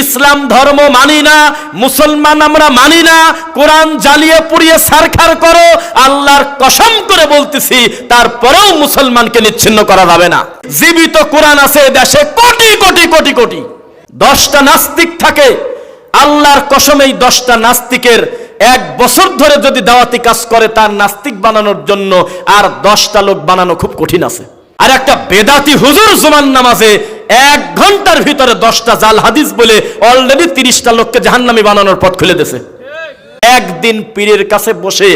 ইসলাম ধর্ম মানি না, মুসলমান আমরা মানি না, কোরআন জ্বালিয়ে পুড়িয়ে ছারখার করো, আল্লাহর কসম করে বলতেছি তারপরেও মুসলমানকে নিচ্ছিন্ন করা যাবে না। জীবিত কোরআন আছে দেশে কোটি কোটি কোটি কোটি। 10টা নাস্তিক থাকে, আল্লাহর কসম এই 10টা নাস্তিকের 1 বছর ধরে যদি দাওয়াতি কাজ করে তার নাস্তিক বানানোর জন্য আর 10টা লোক বানানো খুব কঠিন আছে। আর একটা বেদাতি হুজুর জুমার নামাজে 1 ঘন্টার ভিতরে 10টা জাল হাদিস বলে অলরেডি 30টা লোককে জাহান্নামী বানানোর পথ খুলে দিয়েছে। একদিন পীরের কাছে বসে,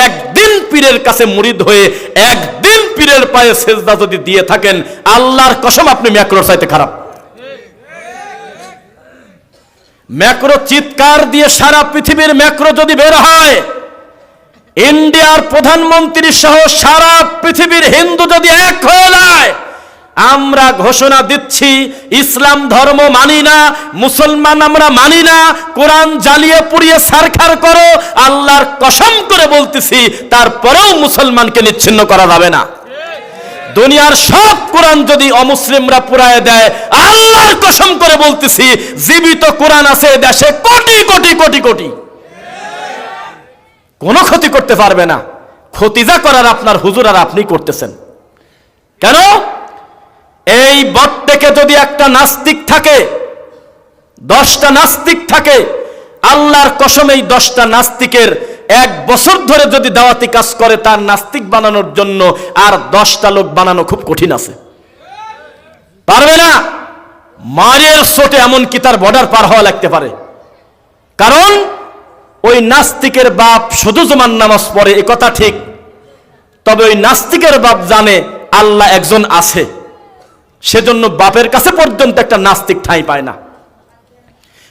একদিন পীরের কাছে মুরিদ হয়ে, একদিন পীরের পায়ে সেজদা যদি দিয়ে থাকেন, আল্লাহর কসম আপনি ম্যাক্রোর চাইতে খারাপ। ম্যাক্রো চিৎকার দিয়ে সারা পৃথিবীর ম্যাক্রো যদি বের হয়, ইন্ডিয়ার প্রধানমন্ত্রী সহ সারা পৃথিবীর হিন্দু যদি এক হয়ে যায়, আমরা ঘোষণা দিচ্ছি ইসলাম ধর্ম মানি না, মুসলমান আমরা মানি না, কোরআন জ্বালিয়ে পুড়িয়ে ছারখার করো, আল্লাহর কসম করে বলতেছি তারপরেও মুসলমানকে নিচ্ছিন্ন করা যাবে না। দুনিয়ার সব কোরআন যদি অমুসলিমরা পুড়ায় দেয়, আল্লাহর কসম করে বলতেছি জীবিত কোরআন আছে দেশে কোটি কোটি কোটি কোটি। কোনো ক্ষতি করতে পারবে না। ক্ষতি যা করার আপনার হুজুর আর আপনি করতেছেন কেন? এই বট থেকে যদি একটা নাস্তিক থাকে, 10টা নাস্তিক থাকে, আল্লাহর কসম এই 10টা নাস্তিকের 1 বছর ধরে যদি দাওয়াতি কাজ করে তার নাস্তিক বানানোর জন্য আর 10টা লোক বানানো খুব কঠিন আছে। পারবে না। মারের চোটে এমনকি তার বর্ডার পার হওয়া লাগতে পারে। কারণ ওই নাস্তিকের বাপ শুধু জুমার নামাজ পড়ে এ কথা ঠিক, তবে ওই নাস্তিকের বাপ জানে আল্লাহ একজন আছে, সেজন্য বাপের কাছে পর্যন্ত একটা নাস্তিক ঠাঁই পায় না।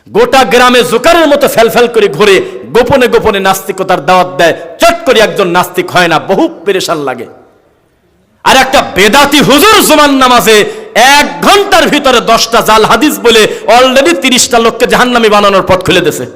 গোটা গ্রামে জোকারের মতো ফেলফেল করে ঘুরে গোপনে গোপনে নাস্তিকতার দাওয়াত দেয়, চট করে একজন নাস্তিক হয় না, বহু পেরেশান লাগে। আর একটা বেদাতি হুজুর জুমার নামাজে 1 ঘন্টার ভিতরে 10টা জাল হাদিস বলে অলরেডি 30টা লোককে জাহান্নামী বানানোর পথ খুলে দিয়েছে।